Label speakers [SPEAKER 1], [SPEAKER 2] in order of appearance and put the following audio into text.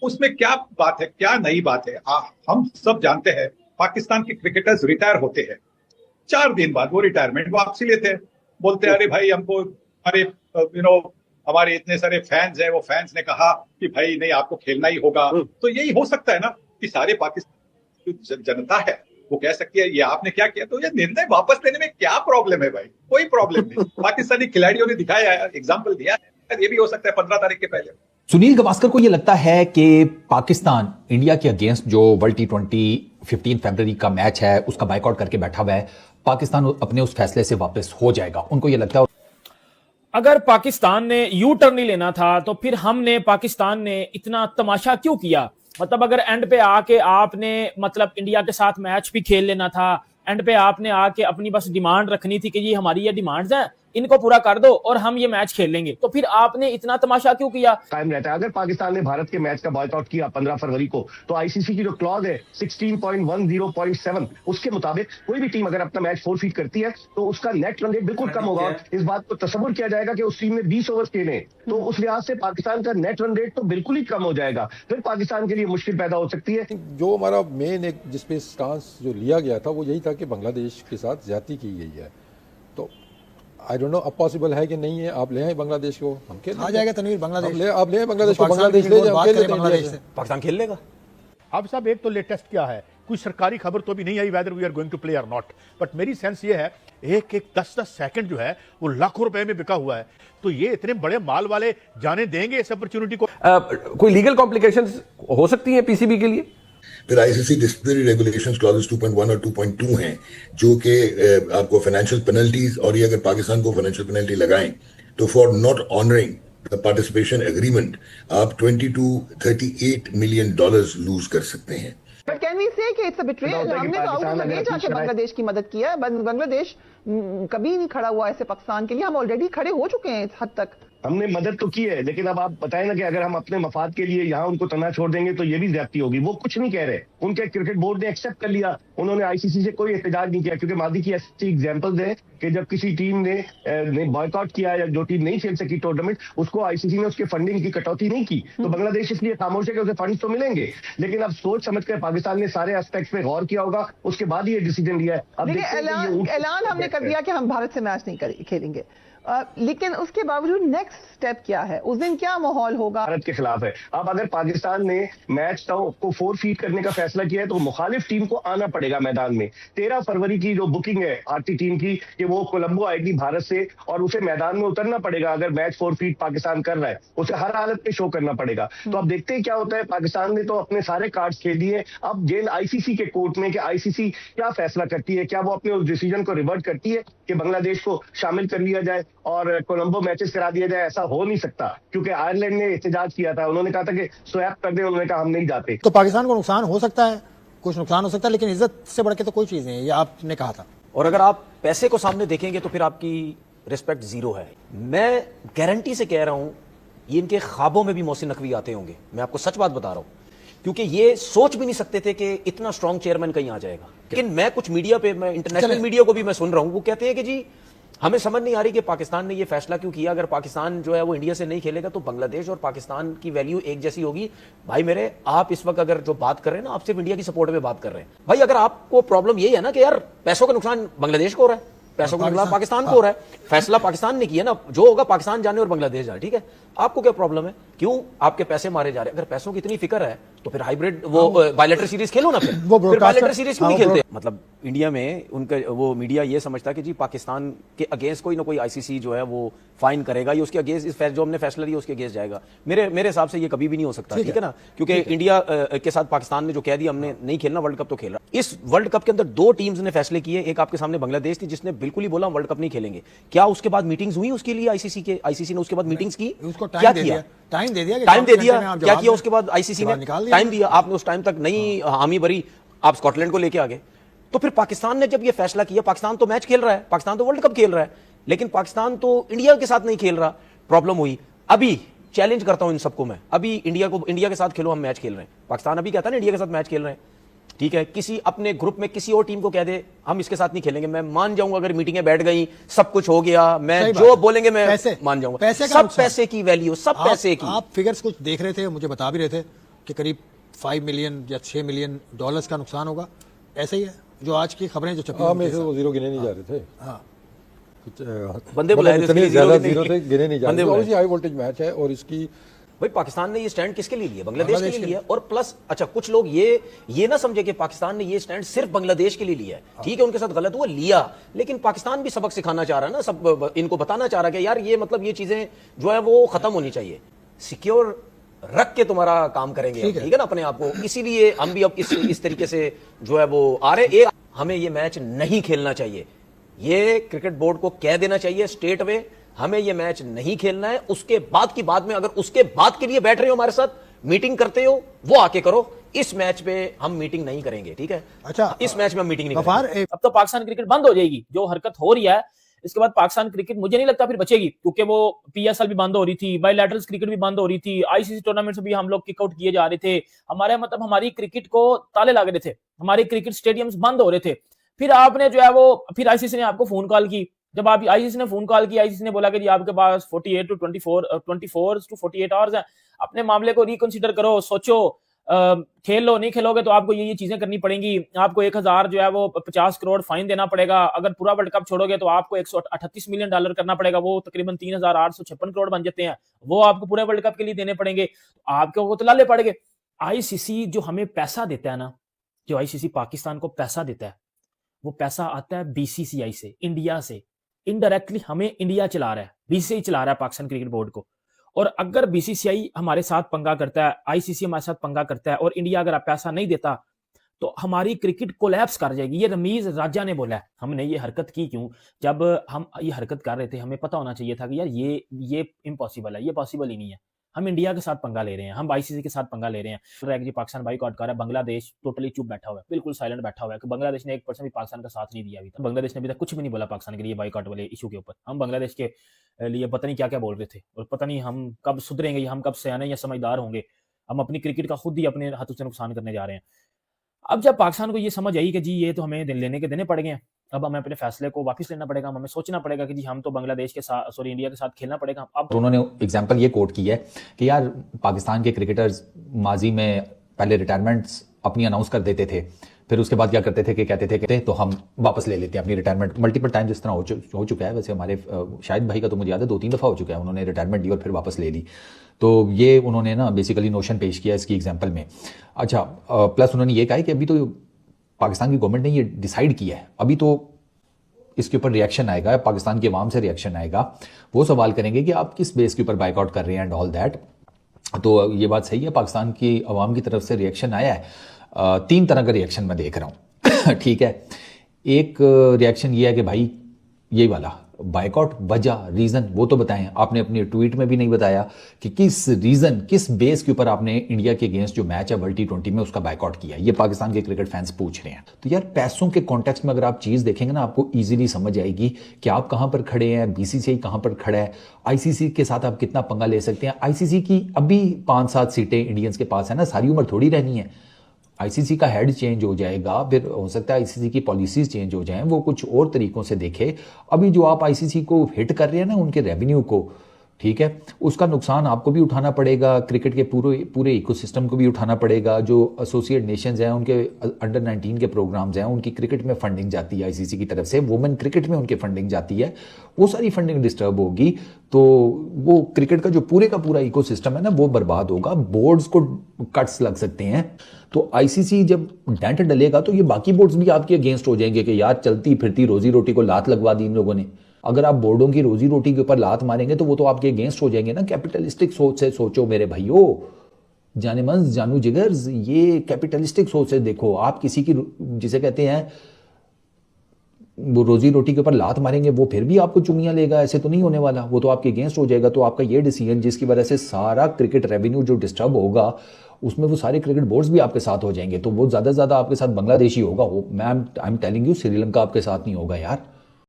[SPEAKER 1] उसमें क्या बात है, क्या नई बात है? हम सब जानते हैं पाकिस्तान के क्रिकेटर्स रिटायर होते हैं, 4 दिन बाद वो रिटायरमेंट वापसी लेते हैं, बोलते हैं अरे भाई हमको, अरे हमारे इतने सारे फैंस हैं, वो फैंस ने कहा कि भाई नहीं आपको खेलना ही होगा। तो यही हो सकता है ना कि सारे पाकिस्तान जो जनता है वो कह सकती है ये आपने क्या किया, तो ये निर्णय वापस लेने में क्या प्रॉब्लम है भाई? कोई प्रॉब्लम नहीं। पाकिस्तानी खिलाड़ियों ने दिखाया है, एग्जाम्पल दिया है, ये भी हो सकता है 15 तारीख के पहले।
[SPEAKER 2] सुनील गावस्कर को यह लगता है कि पाकिस्तान इंडिया के अगेंस्ट जो वर्ल्ड T20 15 फरवरी का मैच है उसका बाइकआउट करके बैठा हुआ है, पाकिस्तान अपने उस फैसले से वापस हो जाएगा। उनको यह लगता है
[SPEAKER 3] अगर पाकिस्तान ने यू टर्न नहीं लेना था तो फिर पाकिस्तान ने इतना तमाशा क्यों किया? मतलब अगर एंड पे आके आपने मतलब इंडिया के साथ मैच भी खेल लेना था, एंड पे आपने आके अपनी बस डिमांड रखनी थी कि ये हमारी ये डिमांड्स हैं, इनको पूरा कर दो और हम ये मैच खेल लेंगे, तो फिर आपने इतना तमाशा क्यों किया?
[SPEAKER 4] टाइम रहता है। अगर पाकिस्तान ने भारत के मैच का बॉयकॉट किया 15 फरवरी को, तो आईसीसी की जो क्लॉज है 16.10.7 उसके मुताबिक कोई भी टीम अगर अपना मैच फोरफीट करती है तो उसका नेट रन रेट बिल्कुल कम होगा। इस बात को तस्वुर किया जाएगा कि उस टीम ने 20 ओवर खेले, तो उस लिहाज से पाकिस्तान का नेट रन रेट तो बिल्कुल ही कम हो जाएगा, फिर पाकिस्तान के लिए मुश्किल पैदा हो सकती है।
[SPEAKER 5] जो हमारा मेन एक जिसपे स्टांस जो लिया गया था वो यही था कि बांग्लादेश के साथ ज्यादती की गई है। तो आई डोंट नो अब पॉसिबल है कि नहीं है। आप ले आए बांग्लादेश को, हम खेल
[SPEAKER 6] आ जाएगा तनवीर बांग्लादेश,
[SPEAKER 5] आप ले आए बांग्लादेश को, बांग्लादेश ले जाए,
[SPEAKER 6] बांग्लादेश से
[SPEAKER 3] पाकिस्तान खेल लेगा।
[SPEAKER 7] अब साहब एक तो लेटेस्ट क्या है, कोई सरकारी खबर तो भी नहीं आई whether we are going to play और नॉट, बट मेरी सेंस ये है एक 10-10 सेकंड जो है वो लाखों रुपए में बिका हुआ है, तो ये इतने बड़े माल वाले जाने देंगे इस अपॉर्चुनिटी को?
[SPEAKER 8] कोई लीगल कॉम्प्लिकेशंस हो सकती हैं पीसीबी के लिए?
[SPEAKER 9] फिर आईसीसी डिसिप्लिनरी रेगुलेशंस क्लॉजेस 2.1 और 2.2 हैं जो कि आपको फाइनेंशियल पेनल्टीज, और ये अगर पाकिस्तान को फाइनेंशियल पेनल्टी लगाएं तो for not honouring the participation agreement आप $20 to $38 million लूज कर सकते हैं।
[SPEAKER 10] But can we say कि it's a betrayal? हमने तो आउट ऑफ द वे जाके बांग्लादेश की मदद किया है, बांग्लादेश कभी नहीं खड़ा हुआ ऐसे पाकिस्तान के लिए, हम ऑलरेडी खड़े हो चुके हैं इस हद तक।
[SPEAKER 4] हमने मदद तो की है, लेकिन अब आप बताएं ना कि अगर हम अपने मफाद के लिए यहाँ उनको तना छोड़ देंगे तो ये भी ज्यादती होगी। वो कुछ नहीं कह रहे, उनके क्रिकेट बोर्ड ने एक्सेप्ट कर लिया, उन्होंने आईसीसी से कोई एहतजाज नहीं किया, क्योंकि मादी की ऐसी एग्जांपल्स है कि जब किसी टीम ने बॉयकॉट किया या जो टीम नहीं खेल सकी टूर्नामेंट, उसको आईसीसी ने उसके फंडिंग की कटौती नहीं की, तो बांग्लादेश इसलिए खामोश है कि उसे फंड तो मिलेंगे। लेकिन अब सोच समझ कर पाकिस्तान ने सारे एस्पेक्ट्स पे गौर किया होगा, उसके बाद ही ये डिसीजन लिया है। अब
[SPEAKER 10] ऐलान हमने कर दिया कि हम भारत से मैच नहीं खेलेंगे, लेकिन उसके बावजूद नेक्स्ट स्टेप क्या है? उस दिन क्या माहौल होगा?
[SPEAKER 4] भारत के खिलाफ है। अब अगर पाकिस्तान ने मैच को फोरफीट करने का फैसला किया है तो मुखालिफ टीम को आना पड़ेगा मैदान में। 13 फरवरी की जो बुकिंग है भारतीय टीम की कि वो कोलंबो आएगी भारत से, और उसे मैदान में उतरना पड़ेगा। अगर मैच फोरफीट पाकिस्तान कर रहा है उसे हर हालत पे शो करना पड़ेगा। तो अब देखते हैं क्या होता है। पाकिस्तान ने तो अपने सारे कार्ड्स खेल दिए, अब गेंद आईसीसी के कोर्ट में कि आईसीसी क्या फैसला करती है, क्या वो अपने उस डिसीजन को रिवर्ट करती है कि बांग्लादेश को शामिल कर लिया जाए और कोलंबो मैचेस करा दिया जाए। ऐसा हो नहीं सकता, क्योंकि आयरलैंड ने एहतजाज किया था, उन्होंने कहा था कि स्वैप कर दें, उन्होंने कहा हम नहीं जाते।
[SPEAKER 6] तो पाकिस्तान को नुकसान हो सकता है, कुछ नुकसान हो सकता है, लेकिन इज्जत से बढ़ के तो कोई चीज नहीं है, ये आपने कहा था।
[SPEAKER 11] और अगर आप पैसे को सामने देखेंगे तो फिर आपकी रिस्पेक्ट जीरो है। मैं गारंटी से कह रहा हूं ये इनके ख्वाबों में भी मोहसिन नकवी आते होंगे, मैं आपको सच बात बता रहा हूं, क्योंकि ये सोच भी नहीं सकते थे कि इतना स्ट्रांग चेयरमैन कहीं आ जाएगा। लेकिन मैं कुछ मीडिया पे, मैं इंटरनेशनल मीडिया को भी मैं सुन रहा हूं, वो कहते हैं कि जी हमें समझ नहीं आ रही कि पाकिस्तान ने ये फैसला क्यों किया। अगर पाकिस्तान जो है वो इंडिया से नहीं खेलेगा तो बांग्लादेश और पाकिस्तान की वैल्यू एक जैसी होगी। भाई मेरे, आप इस वक्त अगर जो बात कर रहे हैं ना, आप सिर्फ इंडिया की सपोर्ट में बात कर रहे हैं। भाई अगर आपको प्रॉब्लम यही है ना कि यार पैसों का नुकसान बांग्लादेश को हो रहा है, पैसों का नुकसान पाकिस्तान को हो रहा है, फैसला पाकिस्तान ने किया ना, जो होगा पाकिस्तान जाने और बांग्लादेश जाए, ठीक है, आपको क्या प्रॉब्लम है? क्यों आपके पैसे मारे जा रहे हैं? अगर पैसों की इतनी फिक्र है तो फिर हाइब्रिड वो बायलैटरल सीरीज खेलो ना, फिर बायलैटरल सीरीज क्यों नहीं खेलते? मतलब इंडिया में उनका वो मीडिया ये समझता है कि जी पाकिस्तान के अगेंस्ट कोई ना कोई आईसीसी जो है वो फाइन करेगा, या उसके अगेंस्ट इस जो हमने फैसला लिया उसके अगेंस्ट जाएगा। मेरे हिसाब से ये कभी भी नहीं हो सकता, ठीक है ना, क्योंकि इंडिया के साथ पाकिस्तान ने जो कह दिया हमने नहीं खेलना वर्ल्ड कप, तो खेल रहा। इस वर्ल्ड कप के अंदर 2 टीम्स ने फैसले किए, एक आपके सामने बांग्लादेश थी जिसने बिल्कुल ही बोला वर्ल्ड कप नहीं खेलेंगे। क्या उसके बाद मीटिंग्स हुई उसके लिए? आईसीसी ने उसके बाद मीटिंग्स की,
[SPEAKER 6] उसको
[SPEAKER 11] क्या किया?
[SPEAKER 6] टाइम दे दिया,
[SPEAKER 11] क्या किया उसके बाद? आईसीसी ने टाइम दिया, आपने उस टाइम तक नहीं हामी भरी, आप स्कॉटलैंड को लेके आ गए। तो फिर पाकिस्तान ने जब ये फैसला किया, पाकिस्तान तो मैच खेल रहा है, पाकिस्तान तो वर्ल्ड कप खेल रहा है, लेकिन पाकिस्तान तो इंडिया के साथ नहीं खेल रहा। प्रॉब्लम हुई। अभी चैलेंज करता हूं इन सबको मैं, अभी इंडिया के साथ खेलो, हम मैच खेल रहे हैं। पाकिस्तान अभी कहता है ना इंडिया के साथ मैच खेल रहे हैं, ठीक है, किसी अपने ग्रुप में किसी और टीम को कह दे हम इसके साथ नहीं खेलेंगे, मैं मान जाऊंगा। अगर मीटिंगें बैठ गई, सब कुछ हो गया, मैं जो बोलेंगे मैं मान जाऊंगा। सब पैसे की वैल्यू, सब पैसे की।
[SPEAKER 6] आप फिगर्स कुछ देख रहे थे, मुझे बता भी रहे थे, कि करीब 5 मिलियन या 6 मिलियन डॉलर्स का नुकसान होगा, ऐसा ही है जो आज की खबरें जो छपी
[SPEAKER 5] हाँ, में से वो जीरो गिने नहीं जा रहे थे।
[SPEAKER 6] हाँ,
[SPEAKER 11] बंदे बुलाए थे,
[SPEAKER 5] इतने ज्यादा जीरो थे, गिने नहीं जा रहे थे।
[SPEAKER 11] बुलाए।
[SPEAKER 5] ऑब्वियसली हाई वोल्टेज मैच है और इसकी
[SPEAKER 11] भाई पाकिस्तान ने ये स्टैंड किसके लिए लिया? बांग्लादेश के लिए लिया। और प्लस अच्छा, कुछ लोग ये ना समझे कि पाकिस्तान ने ये स्टैंड सिर्फ बांग्लादेश के लिए लिया है। ठीक है, उनके साथ गलत हुआ, लिया, लेकिन पाकिस्तान भी सबक सिखाना चाह रहा है ना, सब इनको बताना चाह रहा है कि यार ये मतलब ये चीजें जो है वो खत्म होनी चाहिए। सिक्योर रख के तुम्हारा काम करेंगे, ठीक है ना, अपने आप को। इसीलिए हम भी अब इस तरीके से जो है वो आ रहे। हमें ये मैच नहीं खेलना चाहिए, ये क्रिकेट बोर्ड को कह देना चाहिए स्टेट वे, हमें ये मैच नहीं खेलना है। उसके बाद की बाद में अगर उसके बाद के लिए बैठ रहे हो हमारे साथ, मीटिंग करते हो, वो आके करो। इस मैच पे हम मीटिंग नहीं करेंगे, ठीक है?
[SPEAKER 6] अच्छा,
[SPEAKER 11] इस मैच में हम मीटिंग नहीं करेंगे।
[SPEAKER 3] अब तो पाकिस्तान क्रिकेट बंद हो जाएगी, जो हरकत हो रही है इसके बाद पाकिस्तान क्रिकेट मुझे नहीं लगता फिर बचेगी, क्योंकि वो पीएसएल भी बंद हो रही थी, बायलैटरल्स क्रिकेट भी बंद हो रही थी, आईसीसी टूर्नामेंट से भी हम लोग किक आउट किए जा रहे थे, हमारे मतलब हमारी क्रिकेट को ताले लग रहे थे, हमारे क्रिकेट स्टेडियम्स बंद हो रहे थे। फिर आपने जो है वो फिर आईसीसी ने आपको फोन कॉल की। जब आप आईसीसी ने फोन कॉल की, आईसीसी ने बोला कि जी आपके पास 48 to 48 आवर्स है, अपने मामले को रिकंसीडर करो, सोचो, खेल लो, नहीं खेलोगे तो आपको ये चीजें करनी पड़ेंगी, आपको 1000 जो है वो 50 करोड़ फाइन देना पड़ेगा, अगर पूरा वर्ल्ड कप छोड़ोगे तो आपको 138 मिलियन डॉलर करना पड़ेगा, वो तकरीबन 3856 करोड़ बन जाते हैं, वो आपको पूरे वर्ल्ड कप के लिए देने पड़ेंगे, आपको तो लाले पड़ गए। आईसीसी जो हमें पैसा देता है ना, जो आईसीसी पाकिस्तान को पैसा देता है, वो पैसा आता है बीसीसीआई से, इंडिया से। इनडायरेक्टली हमें इंडिया चला रहा है, बीसीसीआई चला रहा है पाकिस्तान क्रिकेट बोर्ड को। और अगर बीसीसीआई हमारे साथ पंगा करता है, आईसीसी हमारे साथ पंगा करता है और इंडिया अगर पैसा नहीं देता तो हमारी क्रिकेट कोलैप्स कर जाएगी। ये रमीज राजा ने बोला है। हमने ये हरकत की क्यों? जब हम ये हरकत कर रहे थे हमें पता होना चाहिए था कि यार ये इम्पॉसिबल है, ये पॉसिबल ही नहीं है। हम इंडिया के साथ पंगा ले रहे हैं, हम आईसीसी के साथ पंगा ले रहे हैं। जी पाकिस्तान बाइकआउट कर रहा है, बांग्लादेश टोटली चुप बैठा हुआ है, बिल्कुल साइलेंट बैठा हुआ है कि बांग्लादेश ने 1% भी पाकिस्तान का साथ नहीं दिया अभी तक। बांग्लादेश ने अभी तक कुछ भी नहीं बोला पाकिस्तान के लिए बाइकआउट वाले इशू के ऊपर। हम बांग्लादेश के लिए पता नहीं क्या क्या बोल रहे थे और पता नहीं हम कब सुधरेंगे, हम कब सयाने या समझदार होंगे। हम अपनी क्रिकेट का खुद ही अपने हाथों से नुकसान करने जा रहे हैं। अब जब पाकिस्तान को ये समझ आई कि जी ये तो हमें लेने के देने पड़ेंगे, अब हमें अपने फैसले को वापस लेना पड़ेगा, हमें सोचना पड़ेगा कि जी हम तो बांग्लादेश के साथ, सॉरी इंडिया के साथ खेलना पड़ेगा। अब
[SPEAKER 2] तो उन्होंने एग्जांपल ये कोट की है कि यार पाकिस्तान के क्रिकेटर्स माजी में पहले रिटायरमेंट्स अपनी अनाउंस कर देते थे, फिर उसके बाद क्या करते थे कि कहते थे तो हम वापस ले लेते हैं अपनी रिटायरमेंट। मल्टीपल टाइम जिस तरह हो चुका है, वैसे हमारे शाहिद भाई का तो मुझे याद है 2-3 दफ़ा हो चुका है, उन्होंने रिटायरमेंट ली और फिर वापस ले ली। तो ये उन्होंने ना बेसिकली नोशन पेश किया इसकी एग्जाम्पल में। अच्छा, प्लस उन्होंने ये कहा कि अभी तो पाकिस्तान की गवर्नमेंट ने ये डिसाइड किया है, अभी तो इसके ऊपर रिएक्शन आएगा, पाकिस्तान की आवाम से रिएक्शन आएगा, वो सवाल करेंगे कि आप किस बेस के ऊपर बाइकआउट कर रहे हैं एंड ऑल दैट। तो ये बात सही है, पाकिस्तान की आवाम की तरफ से रिएक्शन आया है। 3 तरह का रिएक्शन मैं देख रहा हूँ ठीक है। एक रिएक्शन ये है कि भाई ये वाला बाइकआउट, वजह, रीजन वो तो बताएं। आपने अपने ट्वीट में भी नहीं बताया कि किस रीजन, किस बेस के ऊपर आपने इंडिया के अगेंस्ट जो मैच है वर्ल्ड T20 में उसका बाइकआउट किया। ये पाकिस्तान के क्रिकेट फैंस पूछ रहे हैं। तो यार पैसों के कॉन्टेक्स्ट में अगर आप चीज देखेंगे ना, आपको इजीली समझ आएगी कि आप कहां पर खड़े हैं, बीसीसीआई कहां पर खड़ा है, आईसीसी के साथ आप कितना पंगा ले सकते हैं। आईसीसी की अभी 5-7 सीटें इंडियंस के पास है ना, सारी उम्र थोड़ी रहनी है। आईसीसी का हेड चेंज हो जाएगा, फिर हो सकता है आईसीसी की पॉलिसीज चेंज हो जाएं, वो कुछ और तरीकों से देखे। अभी जो आप आईसीसी को हिट कर रहे हैं ना, उनके रेवेन्यू को, ठीक है, उसका नुकसान आपको भी उठाना पड़ेगा, क्रिकेट के पूरे इकोसिस्टम को भी उठाना पड़ेगा। जो एसोसिएट नेशंस हैं, उनके अंडर 19 के प्रोग्राम्स हैं, उनकी क्रिकेट में फंडिंग जाती है आईसीसी की तरफ से, वुमेन क्रिकेट में उनकी फंडिंग जाती है, वो सारी फंडिंग डिस्टर्ब होगी तो वो क्रिकेट का जो पूरे का पूरा इकोसिस्टम है ना, वो बर्बाद होगा। बोर्ड्स को कट्स लग सकते हैं। तो आईसीसी जब डेंट डलेगा तो ये बाकी बोर्ड्स भी आपके अगेंस्ट हो जाएंगे कि यार चलती फिरती रोजी रोटी को लात लगवा दी इन लोगों ने। अगर आप बोर्डों की रोजी रोटी के ऊपर लात मारेंगे तो वो तो आपके अगेंस्ट हो जाएंगे ना। कैपिटलिस्टिक सोच से सोचो मेरे भाइयों, जानेमन जानू जिगर्स, ये कैपिटलिस्टिक सोच से देखो। आप किसी की, जिसे कहते हैं वो रोजी रोटी के ऊपर लात मारेंगे, वो फिर भी आपको चुंगियां लेगा, ऐसे तो नहीं होने वाला, वो तो आपके अगेंस्ट हो जाएगा। तो आपका ये डिसीजन जिसकी वजह से सारा क्रिकेट रेवेन्यू जो डिस्टर्ब होगा, उसमें वो सारे क्रिकेट बोर्ड्स भी आपके साथ हो जाएंगे। तो वो ज्यादा से ज्यादा आपके साथ बांग्लादेश ही होगा। मैं I am telling you, Sri Lanka आपके साथ नहीं होगा यार।